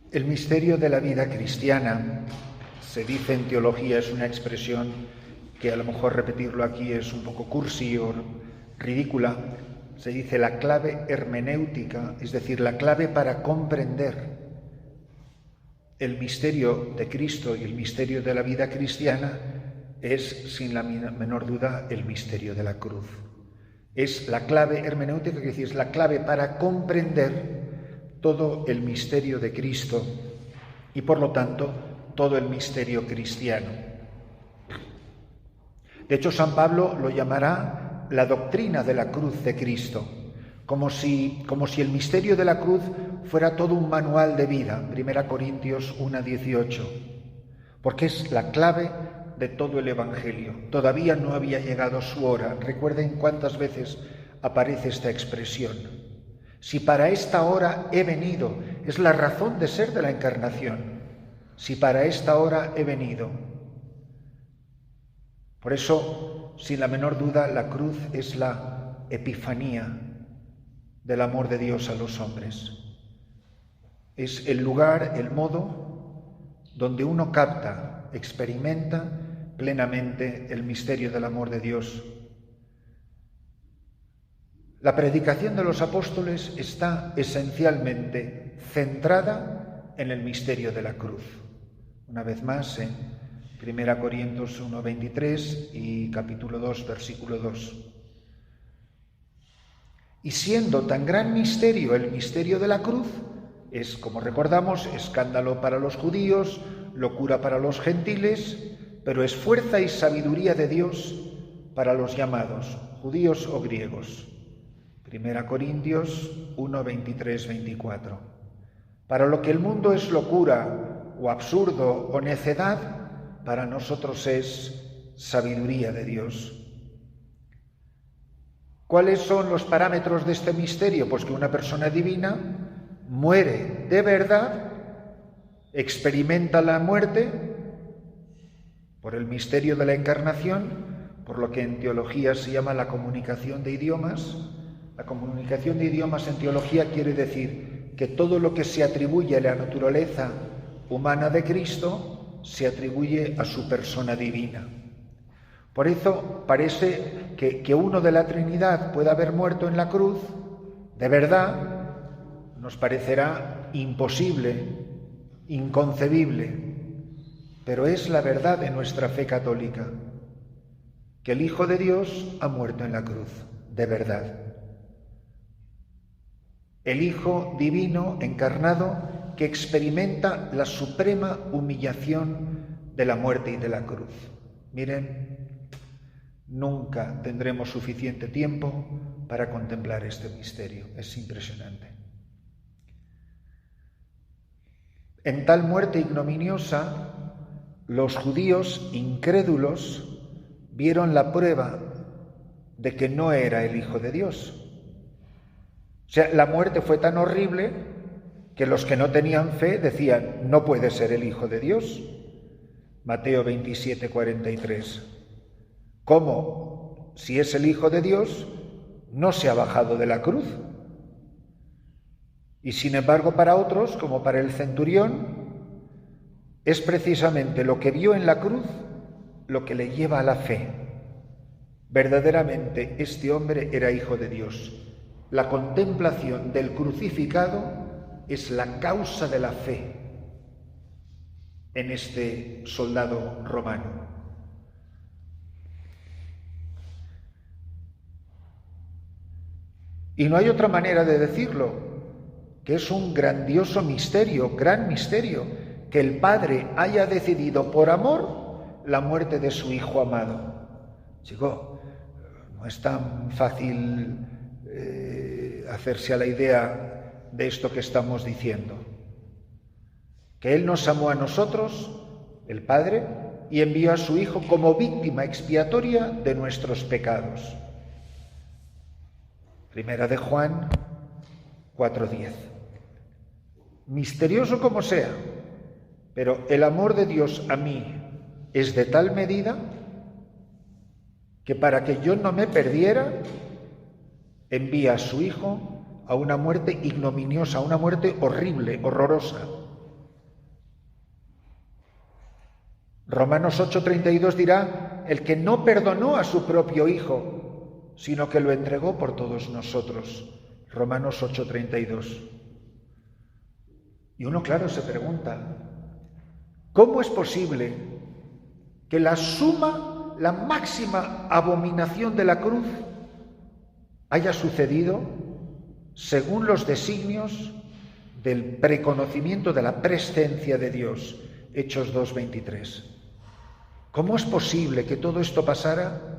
El misterio de la vida cristiana, se dice en teología, es una expresión que a lo mejor repetirlo aquí es un poco cursi o ridícula. Se dice la clave hermenéutica, es decir, la clave para comprender el misterio de Cristo y el misterio de la vida cristiana es, sin la menor duda, el misterio de la cruz. Es la clave hermenéutica, que es la clave para comprender todo el misterio de Cristo y, por lo tanto, todo el misterio cristiano. De hecho, San Pablo lo llamará la doctrina de la cruz de Cristo, como si el misterio de la cruz fuera todo un manual de vida, 1 Corintios 1:18, porque es la clave de todo el Evangelio. Todavía no había llegado su hora. Recuerden cuántas veces aparece esta expresión. Si para esta hora he venido, es la razón de ser de la encarnación. Si para esta hora he venido. Por eso, sin la menor duda, la cruz es la epifanía del amor de Dios a los hombres. Es el lugar, el modo donde uno capta, experimenta plenamente el misterio del amor de Dios. La predicación de los apóstoles está esencialmente centrada en el misterio de la cruz. Una vez más, en 1 Corintios 1:23 y capítulo 2, versículo 2. Y siendo tan gran misterio el misterio de la cruz, es, como recordamos, escándalo para los judíos, locura para los gentiles, pero es fuerza y sabiduría de Dios para los llamados, judíos o griegos. 1 Corintios 1, 23, 24. Para lo que el mundo es locura o absurdo o necedad, para nosotros es sabiduría de Dios. ¿Cuáles son los parámetros de este misterio? Pues que una persona divina muere de verdad, experimenta la muerte por el misterio de la encarnación, por lo que en teología se llama la comunicación de idiomas. La comunicación de idiomas en teología quiere decir que todo lo que se atribuye a la naturaleza humana de Cristo se atribuye a su persona divina. Por eso parece que uno de la Trinidad pueda haber muerto en la cruz, de verdad, nos parecerá imposible, inconcebible, pero es la verdad de nuestra fe católica, que el Hijo de Dios ha muerto en la cruz, de verdad. El Hijo divino encarnado que experimenta la suprema humillación de la muerte y de la cruz. Miren, nunca tendremos suficiente tiempo para contemplar este misterio. Es impresionante. En tal muerte ignominiosa, los judíos incrédulos vieron la prueba de que no era el Hijo de Dios. O sea, la muerte fue tan horrible que los que no tenían fe decían, no puede ser el Hijo de Dios. Mateo 27, 43. ¿Cómo? Si es el Hijo de Dios, no se ha bajado de la cruz. Y sin embargo, para otros, como para el centurión, es precisamente lo que vio en la cruz lo que le lleva a la fe. Verdaderamente, este hombre era Hijo de Dios. La contemplación del crucificado es la causa de la fe en este soldado romano. Y no hay otra manera de decirlo, que es un grandioso misterio, gran misterio, que el Padre haya decidido por amor la muerte de su Hijo amado. Chico, no es tan fácil hacerse a la idea de esto que estamos diciendo. Que Él nos amó a nosotros, el Padre, y envió a su Hijo como víctima expiatoria de nuestros pecados. Primera de Juan 4:10. Misterioso como sea, pero el amor de Dios a mí es de tal medida que para que yo no me perdiera, envía a su Hijo a una muerte ignominiosa, a una muerte horrible, horrorosa, Romanos 8:32 dirá, el que no perdonó a su propio Hijo, sino que lo entregó por todos nosotros. Romanos 8:32. Y uno, claro, se pregunta, ¿cómo es posible que la máxima abominación de la cruz haya sucedido según los designios del preconocimiento de la presencia de Dios? Hechos 2:23. ¿Cómo es posible que todo esto pasara?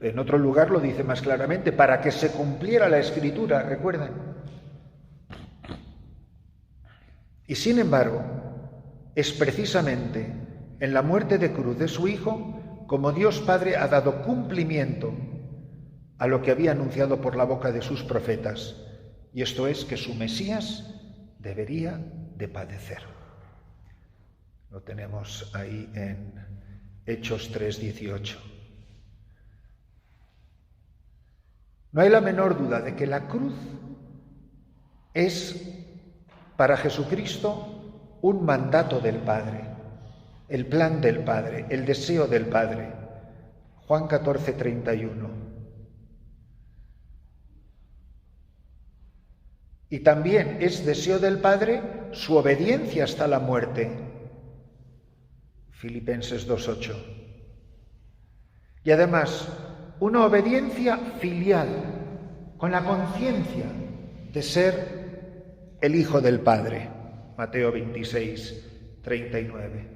En otro lugar lo dice más claramente, para que se cumpliera la Escritura, ¿recuerdan? Y sin embargo, es precisamente en la muerte de cruz de su Hijo como Dios Padre ha dado cumplimiento a lo que había anunciado por la boca de sus profetas, y esto es que su Mesías debería de padecer. Lo tenemos ahí en Hechos 3:18. No hay la menor duda de que la cruz es para Jesucristo un mandato del Padre, el plan del Padre, el deseo del Padre. Juan 14:31. Y también es deseo del Padre su obediencia hasta la muerte. Filipenses 2:8. Y además, una obediencia filial, con la conciencia de ser el Hijo del Padre. Mateo 26:39.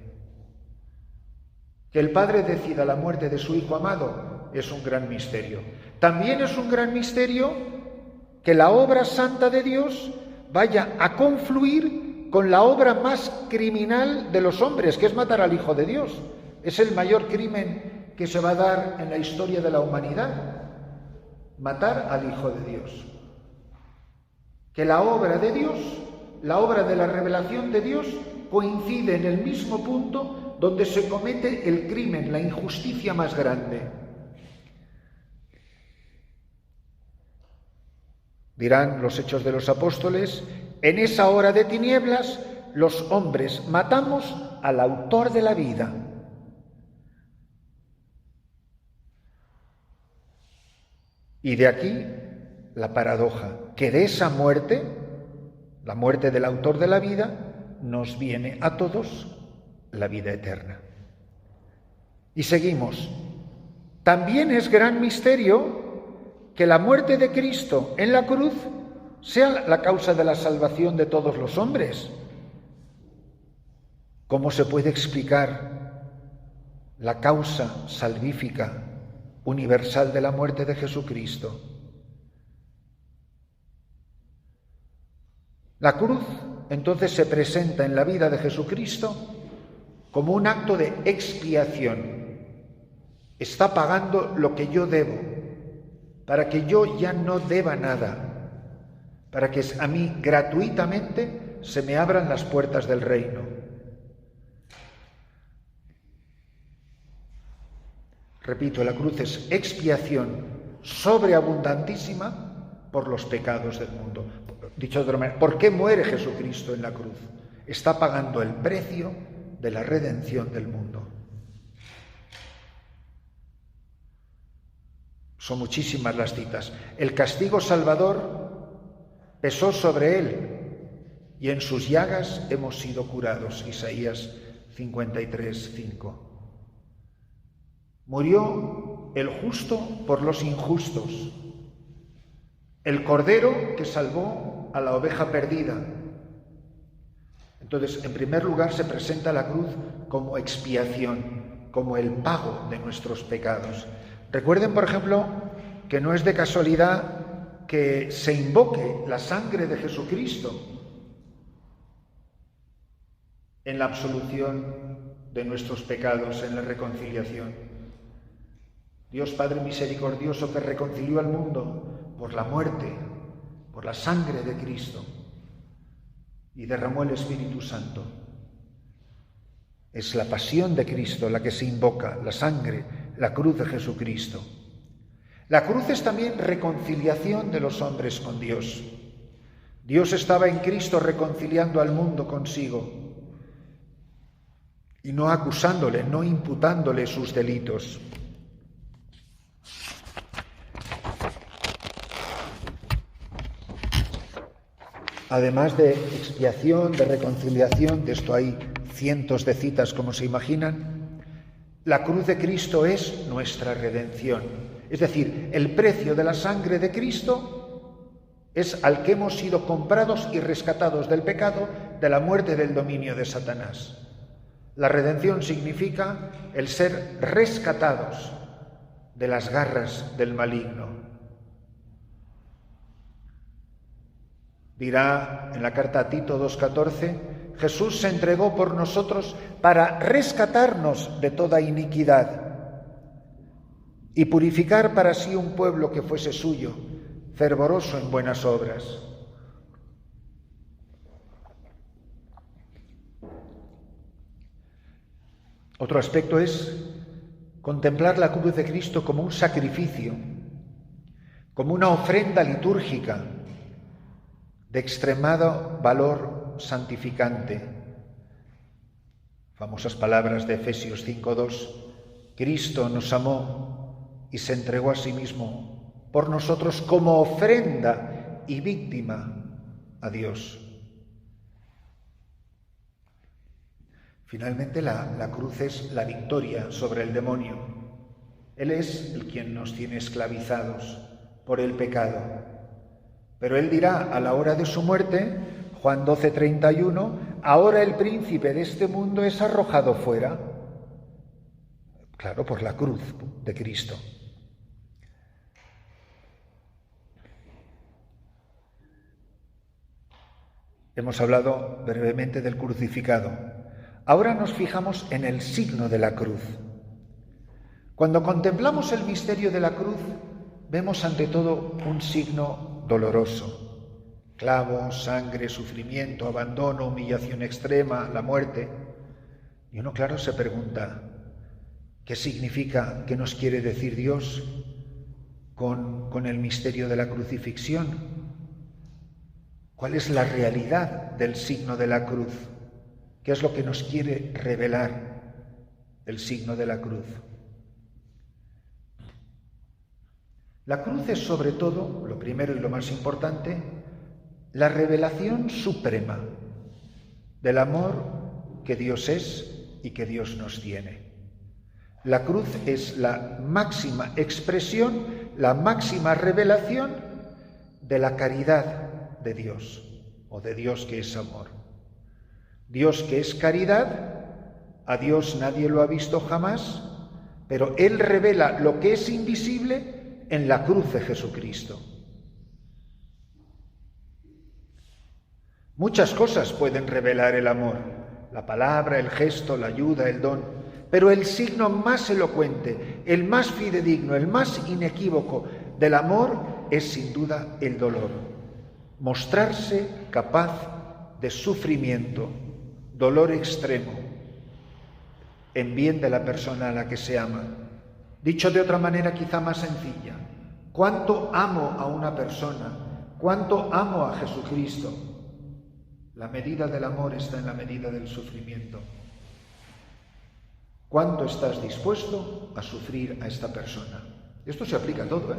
Que el Padre decida la muerte de su Hijo amado es un gran misterio. También es un gran misterio que la obra santa de Dios vaya a confluir con la obra más criminal de los hombres, que es matar al Hijo de Dios. Es el mayor crimen que se va a dar en la historia de la humanidad, matar al Hijo de Dios. Que la obra de Dios, la obra de la revelación de Dios, coincide en el mismo punto donde se comete el crimen, la injusticia más grande. Dirán los Hechos de los Apóstoles, en esa hora de tinieblas los hombres matamos al autor de la vida. Y de aquí la paradoja, que de esa muerte, la muerte del autor de la vida, nos viene a todos la vida eterna. Y seguimos. También es gran misterio que la muerte de Cristo en la cruz sea la causa de la salvación de todos los hombres. ¿Cómo se puede explicar la causa salvífica universal de la muerte de Jesucristo? La cruz entonces se presenta en la vida de Jesucristo como un acto de expiación. Está pagando lo que yo debo, para que yo ya no deba nada, para que a mí gratuitamente se me abran las puertas del reino. Repito, la cruz es expiación sobreabundantísima por los pecados del mundo. Dicho de otra manera, ¿por qué muere Jesucristo en la cruz? Está pagando el precio de la redención del mundo. Son muchísimas las citas. El castigo salvador pesó sobre él y en sus llagas hemos sido curados. Isaías 53:5. Murió el justo por los injustos, el cordero que salvó a la oveja perdida. Entonces, en primer lugar, se presenta la cruz como expiación, como el pago de nuestros pecados. Recuerden, por ejemplo, que no es de casualidad que se invoque la sangre de Jesucristo en la absolución de nuestros pecados, en la reconciliación. Dios Padre misericordioso que reconcilió al mundo por la muerte, por la sangre de Cristo, y derramó el Espíritu Santo. Es la pasión de Cristo la que se invoca, la sangre, la cruz de Jesucristo. La cruz es también reconciliación de los hombres con Dios. Dios estaba en Cristo reconciliando al mundo consigo. y no acusándole, no imputándole sus delitos. Además de expiación, de reconciliación, de esto hay cientos de citas como se imaginan, la cruz de Cristo es nuestra redención. Es decir, el precio de la sangre de Cristo es al que hemos sido comprados y rescatados del pecado, de la muerte, del dominio de Satanás. La redención significa el ser rescatados de las garras del maligno. Dirá en la carta a Tito 2:14, Jesús se entregó por nosotros para rescatarnos de toda iniquidad y purificar para sí un pueblo que fuese suyo, fervoroso en buenas obras. Otro aspecto es contemplar la cruz de Cristo como un sacrificio, como una ofrenda litúrgica de extremado valor santificante. Famosas palabras de Efesios 5:2, Cristo nos amó y se entregó a sí mismo por nosotros como ofrenda y víctima a Dios. Finalmente, la cruz es la victoria sobre el demonio. Él es el quien nos tiene esclavizados por el pecado. Pero él dirá a la hora de su muerte, Juan 12:31, ahora el príncipe de este mundo es arrojado fuera. Claro, por la cruz de Cristo. Hemos hablado brevemente del crucificado. Ahora nos fijamos en el signo de la cruz. Cuando contemplamos el misterio de la cruz, vemos ante todo un signo doloroso. Clavos, sangre, sufrimiento, abandono, humillación extrema, la muerte. Y uno, claro, se pregunta, ¿qué significa, qué nos quiere decir Dios con el misterio de la crucifixión? ¿Cuál es la realidad del signo de la cruz? ¿Qué es lo que nos quiere revelar el signo de la cruz? La cruz es sobre todo, lo primero y lo más importante, la revelación suprema del amor que Dios es y que Dios nos tiene. La cruz es la máxima expresión, la máxima revelación de la caridad de Dios, o de Dios que es amor. Dios que es caridad, a Dios nadie lo ha visto jamás, pero Él revela lo que es invisible en la cruz de Jesucristo. Muchas cosas pueden revelar el amor, la palabra, el gesto, la ayuda, el don, pero el signo más elocuente, el más fidedigno, el más inequívoco del amor es sin duda el dolor. Mostrarse capaz de sufrimiento, dolor extremo, en bien de la persona a la que se ama. Dicho de otra manera quizá más sencilla, ¿cuánto amo a una persona? ¿Cuánto amo a Jesucristo? La medida del amor está en la medida del sufrimiento. ¿Cuánto estás dispuesto a sufrir a esta persona? Esto se aplica a todo,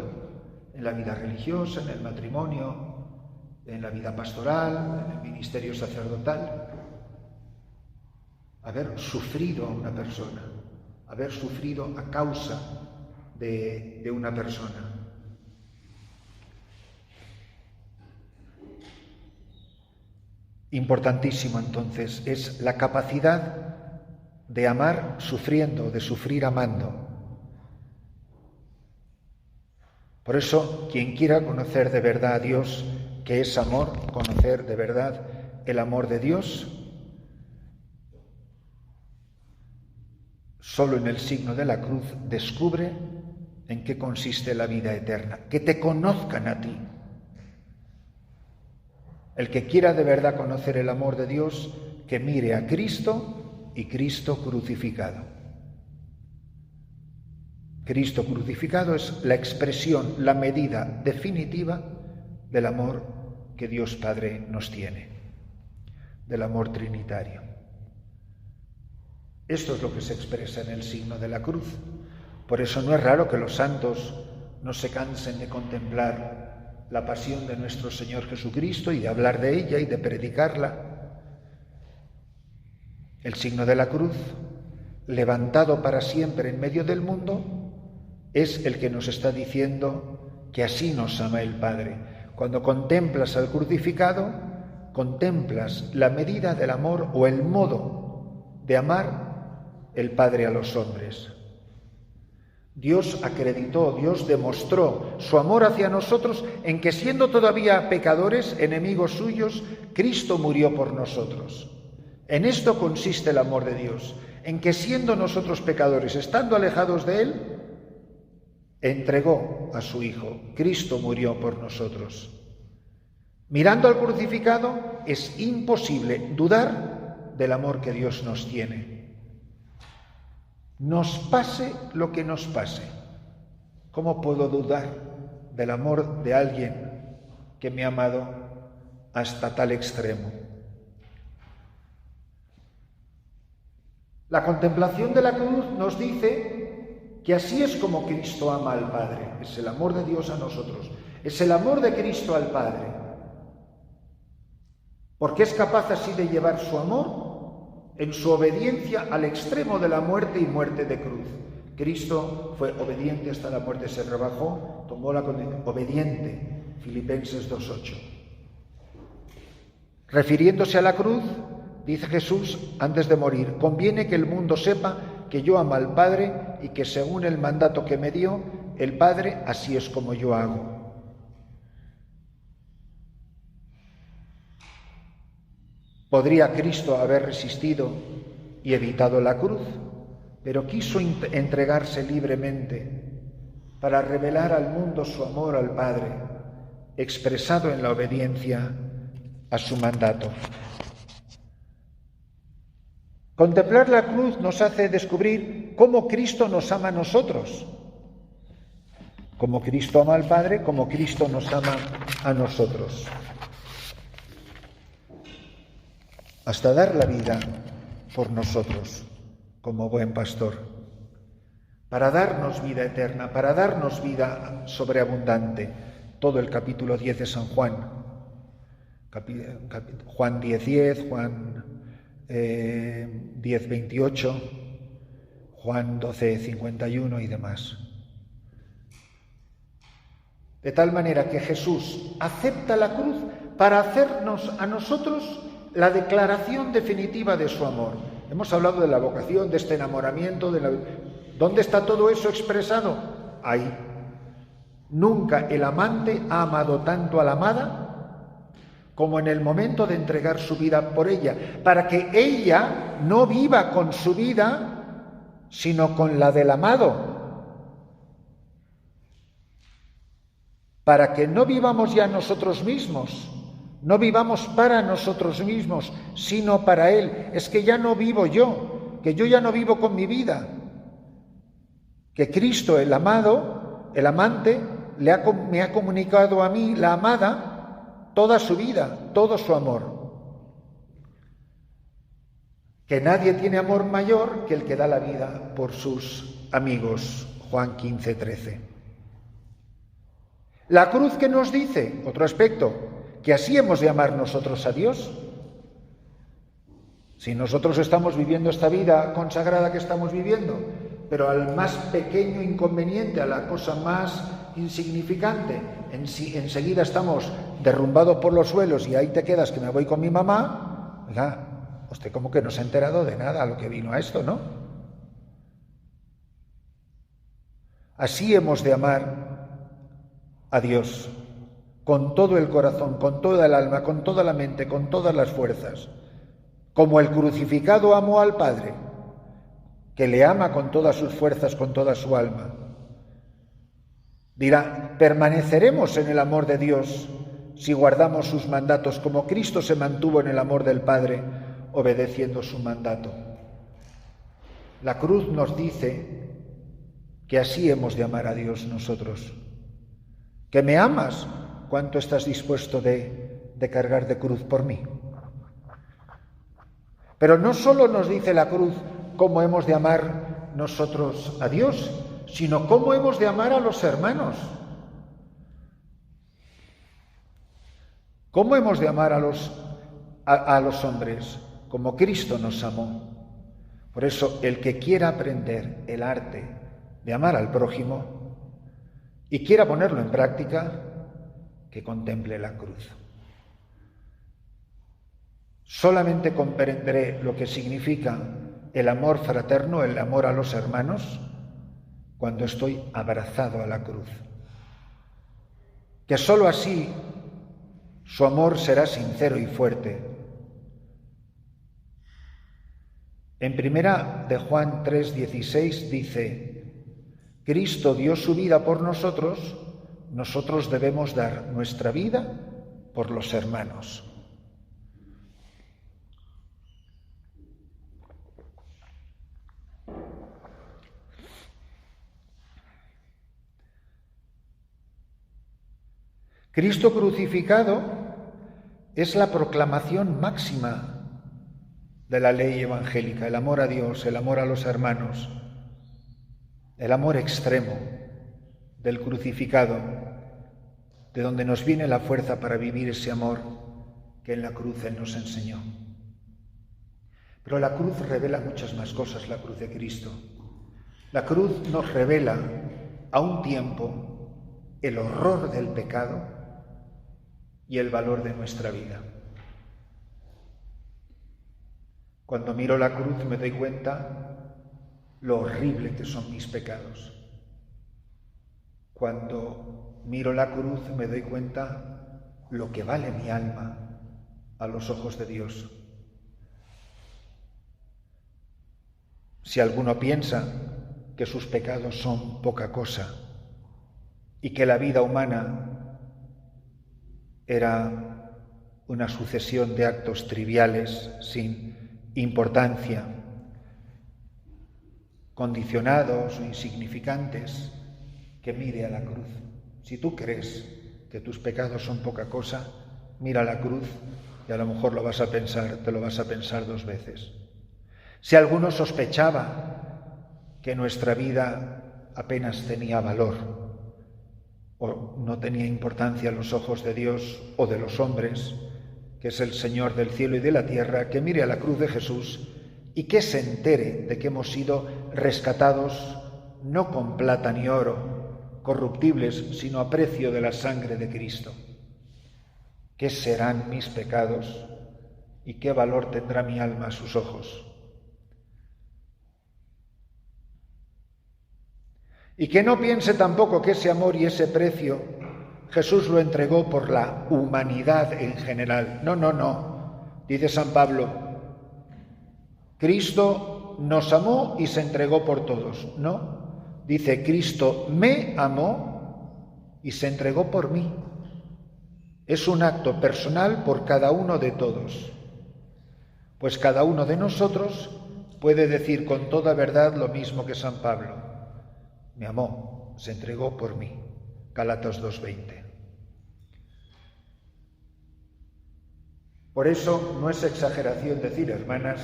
en la vida religiosa, en el matrimonio, en la vida pastoral, en el ministerio sacerdotal. Haber sufrido a una persona, haber sufrido a causa de una persona. Importantísimo entonces es la capacidad de amar sufriendo, de sufrir amando. Por eso, quien quiera conocer de verdad a Dios, que es amor, conocer de verdad el amor de Dios, solo en el signo de la cruz descubre en qué consiste la vida eterna, que te conozcan a ti. El que quiera de verdad conocer el amor de Dios, que mire a Cristo y Cristo crucificado. Cristo crucificado es la expresión, la medida definitiva del amor que Dios Padre nos tiene, del amor trinitario. Esto es lo que se expresa en el signo de la cruz. Por eso no es raro que los santos no se cansen de contemplar la pasión de nuestro Señor Jesucristo y de hablar de ella y de predicarla. El signo de la cruz, levantado para siempre en medio del mundo, es el que nos está diciendo que así nos ama el Padre. Cuando contemplas al crucificado, contemplas la medida del amor o el modo de amar el Padre a los hombres. Dios acreditó, Dios demostró su amor hacia nosotros en que, siendo todavía pecadores, enemigos suyos, Cristo murió por nosotros. En esto consiste el amor de Dios, en que, siendo nosotros pecadores, estando alejados de Él, entregó a su Hijo. Cristo murió por nosotros. Mirando al crucificado, es imposible dudar del amor que Dios nos tiene. Nos pase lo que nos pase. ¿Cómo puedo dudar del amor de alguien que me ha amado hasta tal extremo? La contemplación de la cruz nos dice que así es como Cristo ama al Padre. Es el amor de Dios a nosotros. Es el amor de Cristo al Padre. Porque es capaz así de llevar su amor en su obediencia al extremo de la muerte y muerte de cruz. Cristo fue obediente hasta la muerte, se rebajó, tomó la condena, obediente, Filipenses 2:8. Refiriéndose a la cruz, dice Jesús antes de morir: conviene que el mundo sepa que yo amo al Padre y que según el mandato que me dio el Padre, así es como yo hago. Podría Cristo haber resistido y evitado la cruz, pero quiso entregarse libremente para revelar al mundo su amor al Padre, expresado en la obediencia a su mandato. Contemplar la cruz nos hace descubrir cómo Cristo nos ama a nosotros, cómo Cristo ama al Padre, cómo Cristo nos ama a nosotros, hasta dar la vida por nosotros, como buen pastor, para darnos vida eterna, para darnos vida sobreabundante. Todo el capítulo 10 de San Juan, Juan 10:10, Juan 10:28, Juan 12:51 y demás. De tal manera que Jesús acepta la cruz para hacernos a nosotros la declaración definitiva de su amor. Hemos hablado de la vocación, de este enamoramiento, ¿dónde está todo eso expresado? Ahí. Nunca el amante ha amado tanto a la amada como en el momento de entregar su vida por ella, para que ella no viva con su vida, sino con la del amado. Para que no vivamos ya nosotros mismos, no vivamos para nosotros mismos, sino para Él. Es que ya no vivo yo, que yo ya no vivo con mi vida. Que Cristo, el amado, el amante, me ha comunicado a mí, la amada, toda su vida, todo su amor. Que nadie tiene amor mayor que el que da la vida por sus amigos. Juan 15:13. La cruz que nos dice, otro aspecto, que así hemos de amar nosotros a Dios. Si nosotros estamos viviendo esta vida consagrada que estamos viviendo, pero al más pequeño inconveniente, a la cosa más insignificante, enseguida estamos derrumbados por los suelos y ahí te quedas que me voy con mi mamá, oiga, usted como que no se ha enterado de nada a lo que vino a esto, ¿no? Así hemos de amar a Dios, con todo el corazón, con toda el alma, con toda la mente, con todas las fuerzas, como el crucificado amó al Padre, que le ama con todas sus fuerzas, con toda su alma. Dirá, permaneceremos en el amor de Dios si guardamos sus mandatos, como Cristo se mantuvo en el amor del Padre, obedeciendo su mandato. La cruz nos dice que así hemos de amar a Dios nosotros. ¿Que me amas? ¿Cuánto estás dispuesto de cargar de cruz por mí? Pero no solo nos dice la cruz cómo hemos de amar nosotros a Dios, sino cómo hemos de amar a los hermanos. ¿Cómo hemos de amar a los hombres? Como Cristo nos amó. Por eso, el que quiera aprender el arte de amar al prójimo y quiera ponerlo en práctica, que contemple la cruz. Solamente comprenderé lo que significa el amor fraterno, el amor a los hermanos, cuando estoy abrazado a la cruz. Que sólo así su amor será sincero y fuerte. En primera de Juan 3:16 dice: Cristo dio su vida por nosotros, nosotros debemos dar nuestra vida por los hermanos. Cristo crucificado es la proclamación máxima de la ley evangélica, el amor a Dios, el amor a los hermanos, el amor extremo del crucificado, de donde nos viene la fuerza para vivir ese amor que en la cruz Él nos enseñó. Pero la cruz revela muchas más cosas, la cruz de Cristo. La cruz nos revela a un tiempo el horror del pecado y el valor de nuestra vida. Cuando miro la cruz me doy cuenta lo horrible que son mis pecados. Cuando miro la cruz me doy cuenta lo que vale mi alma a los ojos de Dios. Si alguno piensa que sus pecados son poca cosa y que la vida humana era una sucesión de actos triviales sin importancia, condicionados o insignificantes, que mire a la cruz. Si tú crees que tus pecados son poca cosa, mira la cruz y a lo mejor te lo vas a pensar 2 veces. Si alguno sospechaba que nuestra vida apenas tenía valor o no tenía importancia a los ojos de Dios o de los hombres, que es el Señor del cielo y de la tierra, que mire a la cruz de Jesús y que se entere de que hemos sido rescatados no con plata ni oro corruptibles, sino a precio de la sangre de Cristo. ¿Qué serán mis pecados y qué valor tendrá mi alma a sus ojos? Y que no piense tampoco que ese amor y ese precio Jesús lo entregó por la humanidad en general. No. Dice San Pablo, Cristo nos amó y se entregó por todos. No, dice Cristo me amó y se entregó por mí. Es un acto personal por cada uno de todos. Pues cada uno de nosotros puede decir con toda verdad lo mismo que San Pablo. Me amó, se entregó por mí. Gálatas 2:20. Por eso no es exageración decir, hermanas,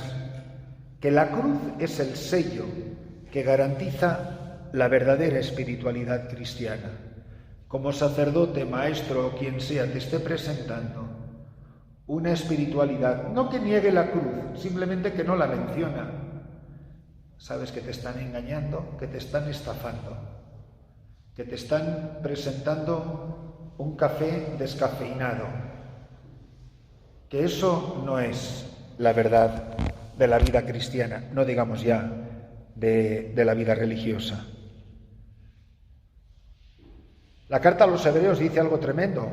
que la cruz es el sello que garantiza la verdadera espiritualidad cristiana. Como sacerdote, maestro o quien sea te esté presentando una espiritualidad, no que niegue la cruz, simplemente que no la menciona. Sabes que te están engañando, que te están estafando, que te están presentando un café descafeinado, que eso no es la verdad de la vida cristiana, no digamos ya de la vida religiosa. La carta a los Hebreos dice algo tremendo,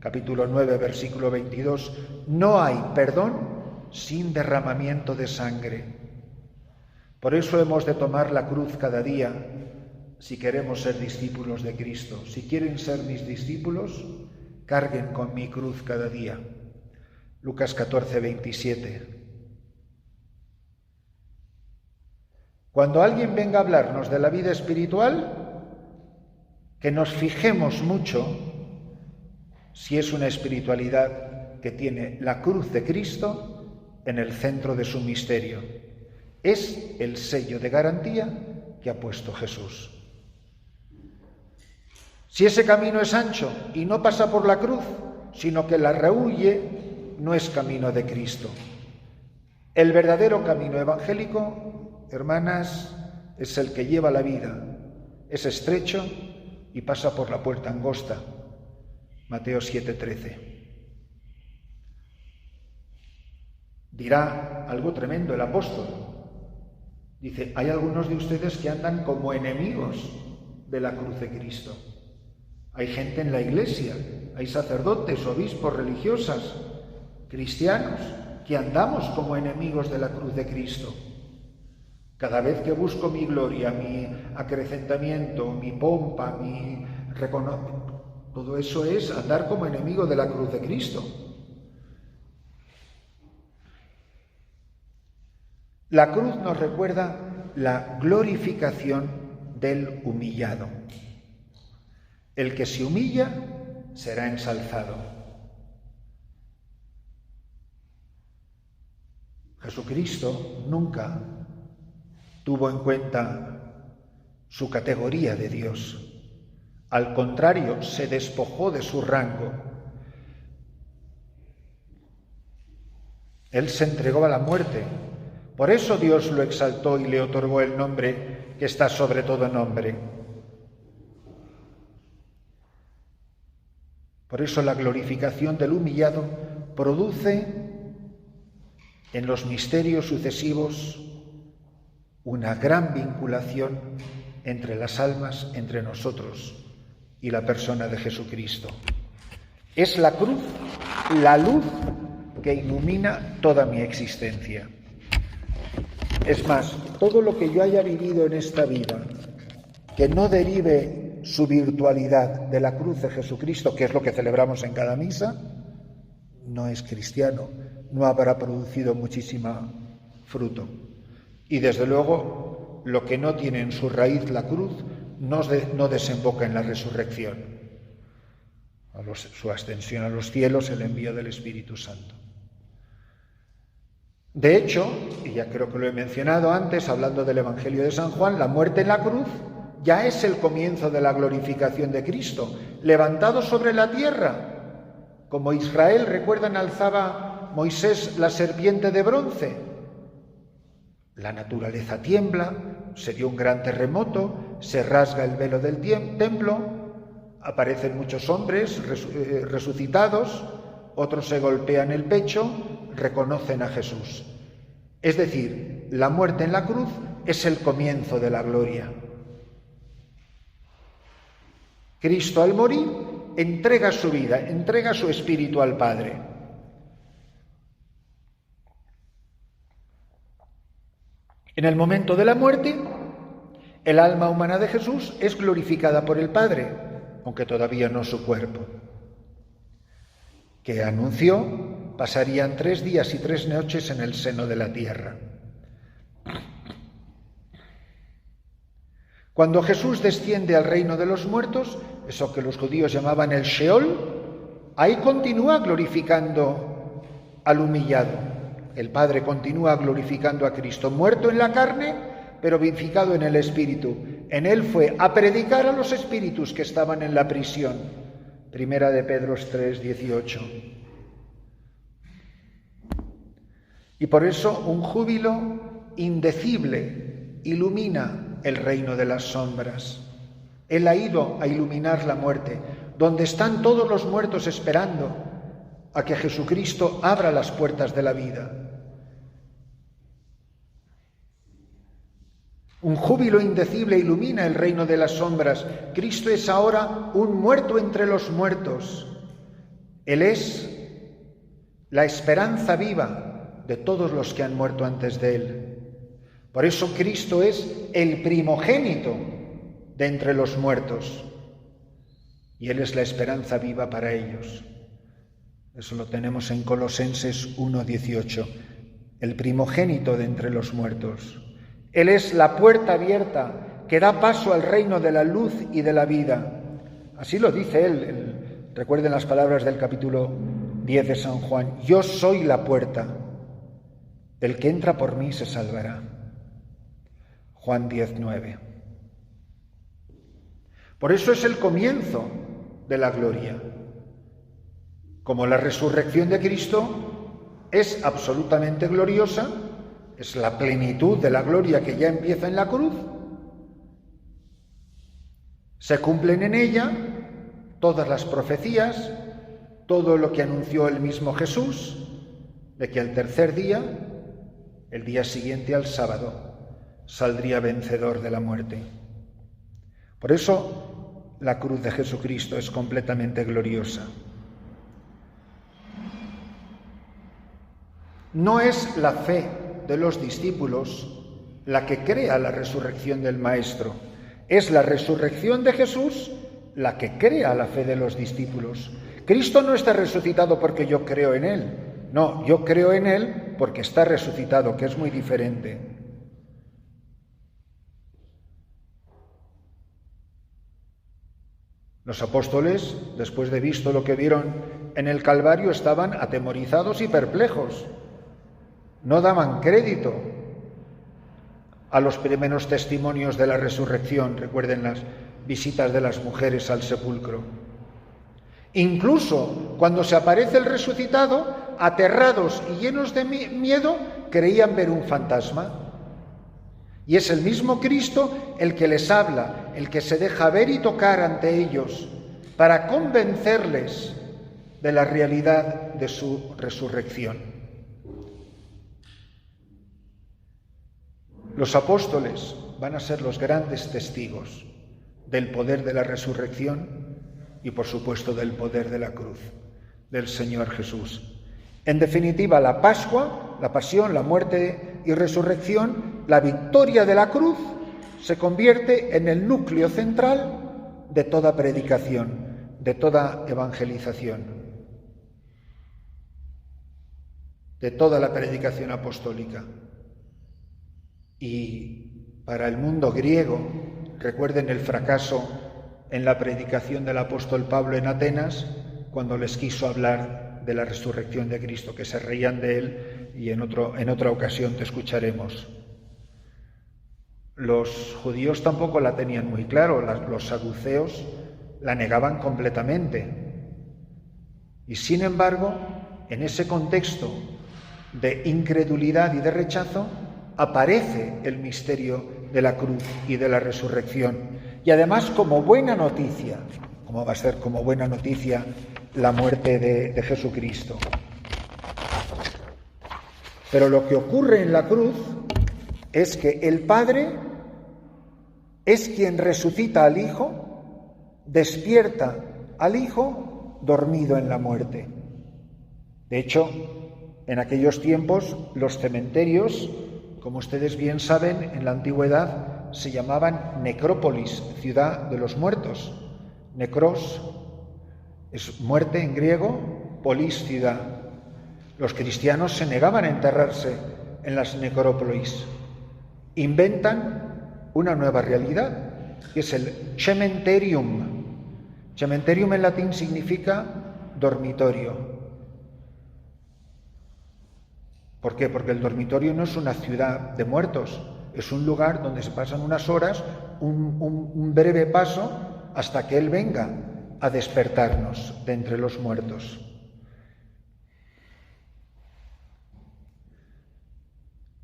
capítulo 9, versículo 22, no hay perdón sin derramamiento de sangre. Por eso hemos de tomar la cruz cada día si queremos ser discípulos de Cristo. Si quieren ser mis discípulos, carguen con mi cruz cada día. Lucas 14:27. Cuando alguien venga a hablarnos de la vida espiritual, que nos fijemos mucho si es una espiritualidad que tiene la cruz de Cristo en el centro de su misterio. Es el sello de garantía que ha puesto Jesús. Si ese camino es ancho y no pasa por la cruz, sino que la rehuye, no es camino de Cristo. El verdadero camino evangélico, hermanas, es el que lleva la vida. Es estrecho y pasa por la puerta angosta. Mateo 7:13. Dirá algo tremendo el apóstol. Dice, hay algunos de ustedes que andan como enemigos de la cruz de Cristo. Hay gente en la iglesia, hay sacerdotes, obispos, religiosas, cristianos, que andamos como enemigos de la cruz de Cristo. Cada vez que busco mi gloria, mi acrecentamiento, mi pompa, mi reconocimiento, todo eso es andar como enemigo de la cruz de Cristo. La cruz nos recuerda la glorificación del humillado. El que se humilla será ensalzado. Jesucristo nunca tuvo en cuenta su categoría de Dios. Al contrario, se despojó de su rango. Él se entregó a la muerte. Por eso Dios lo exaltó y le otorgó el nombre que está sobre todo nombre. Por eso la glorificación del humillado produce en los misterios sucesivos una gran vinculación entre las almas, entre nosotros y la persona de Jesucristo. Es la cruz, la luz que ilumina toda mi existencia. Es más, todo lo que yo haya vivido en esta vida, que no derive su virtualidad de la cruz de Jesucristo, que es lo que celebramos en cada misa, no es cristiano, no habrá producido muchísimo fruto. Y desde luego, lo que no tiene en su raíz la cruz no desemboca en la resurrección, su ascensión a los cielos, el envío del Espíritu Santo. De hecho, y ya creo que lo he mencionado antes, hablando del Evangelio de San Juan, la muerte en la cruz ya es el comienzo de la glorificación de Cristo, levantado sobre la tierra. Como Israel, recuerdan, alzaba Moisés la serpiente de bronce. La naturaleza tiembla, se dio un gran terremoto, se rasga el velo del templo, aparecen muchos hombres resucitados, otros se golpean el pecho, reconocen a Jesús. Es decir, la muerte en la cruz es el comienzo de la gloria. Cristo al morir entrega su vida, entrega su espíritu al Padre. En el momento de la muerte, el alma humana de Jesús es glorificada por el Padre, aunque todavía no su cuerpo, que anunció pasarían 3 días y 3 noches en el seno de la tierra. Cuando Jesús desciende al reino de los muertos, eso que los judíos llamaban el Sheol, ahí continúa glorificando al humillado. El Padre continúa glorificando a Cristo, muerto en la carne, pero vivificado en el Espíritu. En él fue a predicar a los espíritus que estaban en la prisión. Primera de Pedro 3:18. Y por eso un júbilo indecible ilumina el reino de las sombras. Él ha ido a iluminar la muerte, donde están todos los muertos esperando a que Jesucristo abra las puertas de la vida. Un júbilo indecible ilumina el reino de las sombras. Cristo es ahora un muerto entre los muertos. Él es la esperanza viva de todos los que han muerto antes de Él. Por eso Cristo es el primogénito de entre los muertos. Y Él es la esperanza viva para ellos. Eso lo tenemos en Colosenses 1:18. El primogénito de entre los muertos. Él es la puerta abierta que da paso al reino de la luz y de la vida. Así lo dice Él. Recuerden las palabras del capítulo 10 de San Juan. Yo soy la puerta. El que entra por mí se salvará. Juan 10:9. Por eso es el comienzo de la gloria. Como la resurrección de Cristo es absolutamente gloriosa, es la plenitud de la gloria que ya empieza en la cruz, se cumplen en ella todas las profecías, todo lo que anunció el mismo Jesús, de que al tercer día, el día siguiente al sábado, saldría vencedor de la muerte. Por eso la cruz de Jesucristo es completamente gloriosa. No es la fe de los discípulos la que crea la resurrección del Maestro, es la resurrección de Jesús la que crea la fe de los discípulos. Cristo no está resucitado porque yo creo en Él, no, yo creo en Él porque está resucitado, que es muy diferente. Los apóstoles, después de visto lo que vieron en el Calvario, estaban atemorizados y perplejos. No daban crédito a los primeros testimonios de la resurrección. Recuerden las visitas de las mujeres al sepulcro. Incluso cuando se aparece el resucitado, aterrados y llenos de miedo, creían ver un fantasma. Y es el mismo Cristo el que les habla, el que se deja ver y tocar ante ellos para convencerles de la realidad de su resurrección. Los apóstoles van a ser los grandes testigos del poder de la resurrección y, por supuesto, del poder de la cruz del Señor Jesús. En definitiva, la Pascua, la pasión, la muerte y resurrección, la victoria de la cruz, se convierte en el núcleo central de toda predicación, de toda evangelización, de toda la predicación apostólica. Y para el mundo griego, recuerden el fracaso en la predicación del apóstol Pablo en Atenas, cuando les quiso hablar de la resurrección de Cristo, que se reían de él, y en otra ocasión te escucharemos. Los judíos tampoco la tenían muy claro, los saduceos la negaban completamente. Y sin embargo, en ese contexto de incredulidad y de rechazo, aparece el misterio de la cruz y de la resurrección. Y además como buena noticia, como va a ser como buena noticia la muerte de Jesucristo. Pero lo que ocurre en la cruz es que el Padre es quien resucita al Hijo, despierta al Hijo dormido en la muerte. De hecho, en aquellos tiempos los cementerios, como ustedes bien saben, en la antigüedad se llamaban necrópolis, ciudad de los muertos. Necros es muerte en griego, polis, ciudad. Los cristianos se negaban a enterrarse en las necrópolis. Inventan una nueva realidad, que es el cementerium. Cementerium en latín significa dormitorio. ¿Por qué? Porque el dormitorio no es una ciudad de muertos, es un lugar donde se pasan unas horas, un breve paso, hasta que Él venga a despertarnos de entre los muertos.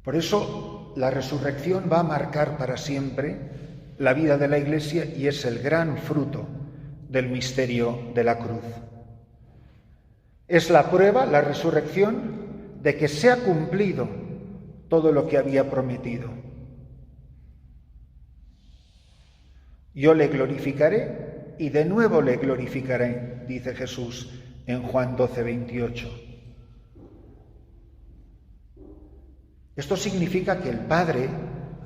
Por eso la resurrección va a marcar para siempre la vida de la Iglesia y es el gran fruto del misterio de la cruz. Es la prueba, la resurrección, de que se ha cumplido todo lo que había prometido. Yo le glorificaré y de nuevo le glorificaré, dice Jesús en Juan 12:28. Esto significa que el Padre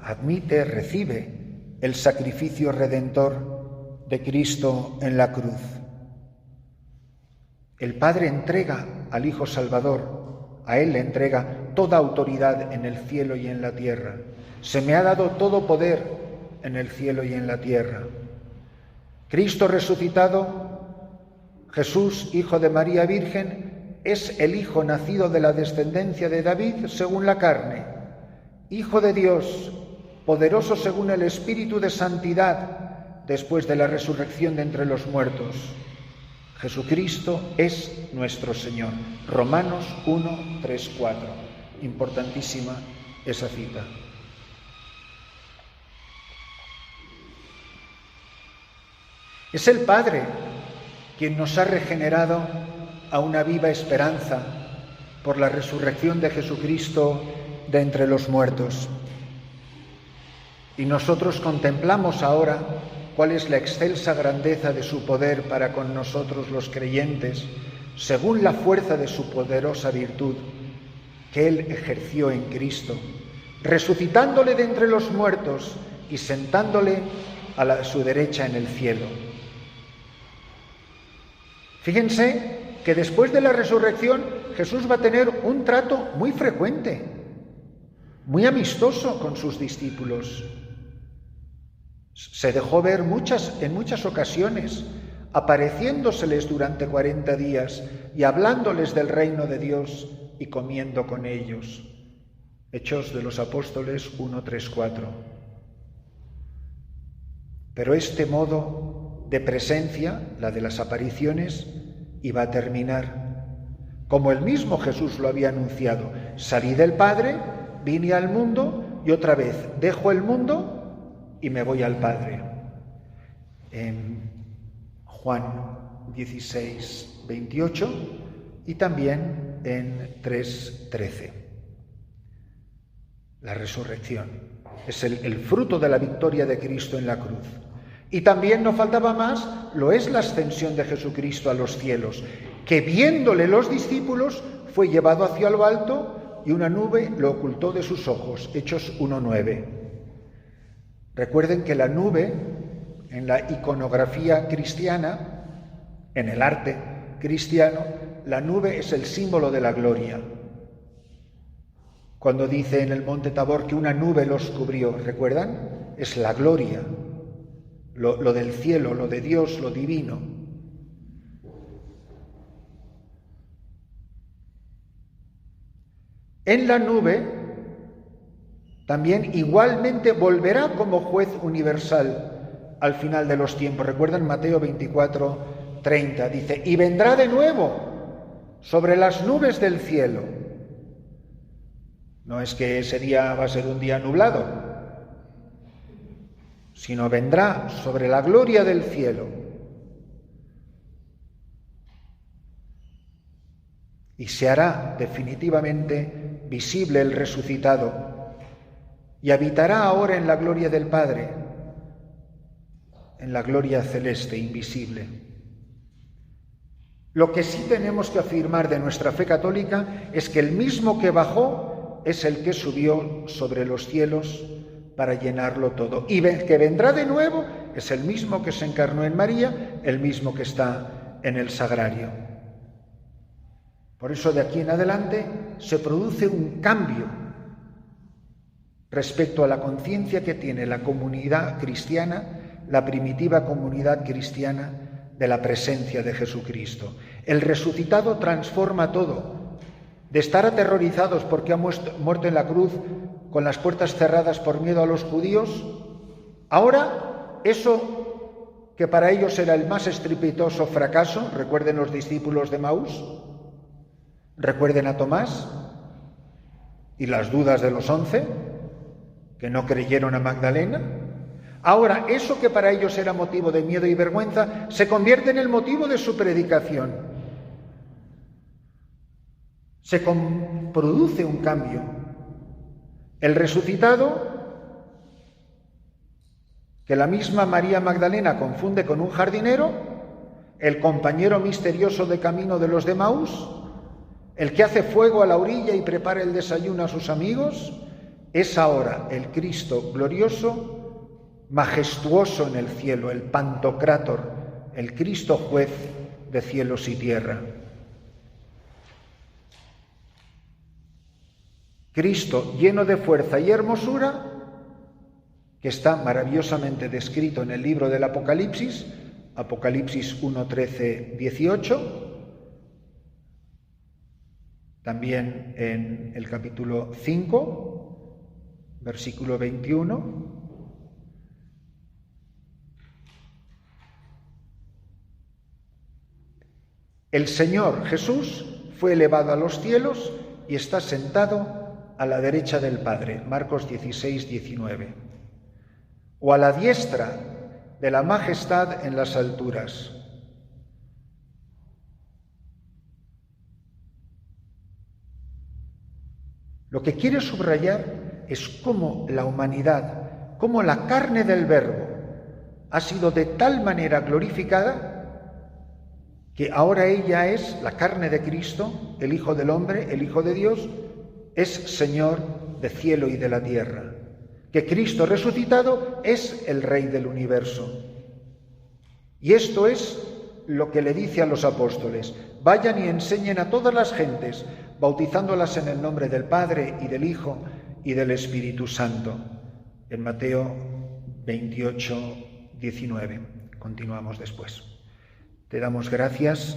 admite, recibe el sacrificio redentor de Cristo en la cruz. El Padre entrega al Hijo Salvador, a Él le entrega toda autoridad en el cielo y en la tierra. Se me ha dado todo poder en el cielo y en la tierra. Cristo resucitado, Jesús, Hijo de María Virgen, es el Hijo nacido de la descendencia de David según la carne, Hijo de Dios, poderoso según el Espíritu de santidad, después de la resurrección de entre los muertos. Jesucristo es nuestro Señor. Romanos 1, 3, 4. Importantísima esa cita. Es el Padre quien nos ha regenerado a una viva esperanza por la resurrección de Jesucristo de entre los muertos. Y nosotros contemplamos ahora cuál es la excelsa grandeza de su poder para con nosotros los creyentes, según la fuerza de su poderosa virtud que Él ejerció en Cristo, resucitándole de entre los muertos y sentándole a su derecha en el cielo. Fíjense que después de la resurrección Jesús va a tener un trato muy frecuente, muy amistoso con sus discípulos. Se dejó ver en muchas ocasiones, apareciéndoseles durante 40 días y hablándoles del reino de Dios y comiendo con ellos. Hechos de los Apóstoles 1, 3, 4. Pero este modo de presencia, la de las apariciones, iba a terminar. Como el mismo Jesús lo había anunciado: salí del Padre, vine al mundo y otra vez dejo el mundo y me voy al Padre. En Juan 16, 28 y también en 3, 13. La resurrección es el fruto de la victoria de Cristo en la cruz. Y también, no faltaba más, lo es la ascensión de Jesucristo a los cielos, que viéndole los discípulos fue llevado hacia lo alto y una nube lo ocultó de sus ojos. Hechos 1:9. Recuerden que la nube, en la iconografía cristiana, en el arte cristiano, la nube es el símbolo de la gloria. Cuando dice en el monte Tabor que una nube los cubrió, ¿recuerdan? Es la gloria, lo del cielo, lo de Dios, lo divino. En la nube también igualmente volverá como juez universal al final de los tiempos. ¿Recuerdan Mateo 24, 30? Dice: y vendrá de nuevo sobre las nubes del cielo. No es que ese día va a ser un día nublado, sino vendrá sobre la gloria del cielo. Y se hará definitivamente visible el resucitado y habitará ahora en la gloria del Padre, en la gloria celeste invisible. Lo que sí tenemos que afirmar de nuestra fe católica es que el mismo que bajó es el que subió sobre los cielos para llenarlo todo. Y que vendrá de nuevo es el mismo que se encarnó en María, el mismo que está en el sagrario. Por eso de aquí en adelante se produce un cambio respecto a la conciencia que tiene la comunidad cristiana, la primitiva comunidad cristiana, de la presencia de Jesucristo. El resucitado transforma todo. De estar aterrorizados porque ha muerto en la cruz con las puertas cerradas por miedo a los judíos, ahora eso que para ellos era el más estrepitoso fracaso, recuerden los discípulos de Maús, recuerden a Tomás y las dudas de los 11 que no creyeron a Magdalena. Ahora eso que para ellos era motivo de miedo y vergüenza se convierte en el motivo de su predicación. Se produce un cambio. El resucitado, que la misma María Magdalena confunde con un jardinero, el compañero misterioso de camino de los de Maús, el que hace fuego a la orilla y prepara el desayuno a sus amigos, es ahora el Cristo glorioso, majestuoso en el cielo, el Pantocrátor, el Cristo juez de cielos y tierra. Cristo lleno de fuerza y hermosura, que está maravillosamente descrito en el libro del Apocalipsis, Apocalipsis 1, 13, 18, también en el capítulo 5, versículo 21. El Señor Jesús fue elevado a los cielos y está sentado a la derecha del Padre. Marcos 16, 19. O a la diestra de la majestad en las alturas. Lo que quiere subrayar es cómo la humanidad, cómo la carne del Verbo ha sido de tal manera glorificada que ahora ella es la carne de Cristo, el Hijo del Hombre, el Hijo de Dios, es Señor de cielo y de la tierra. Que Cristo resucitado es el Rey del universo. Y esto es lo que le dice a los apóstoles: vayan y enseñen a todas las gentes, bautizándolas en el nombre del Padre y del Hijo y del Espíritu Santo. En Mateo 28, 19. Continuamos después. Te damos gracias.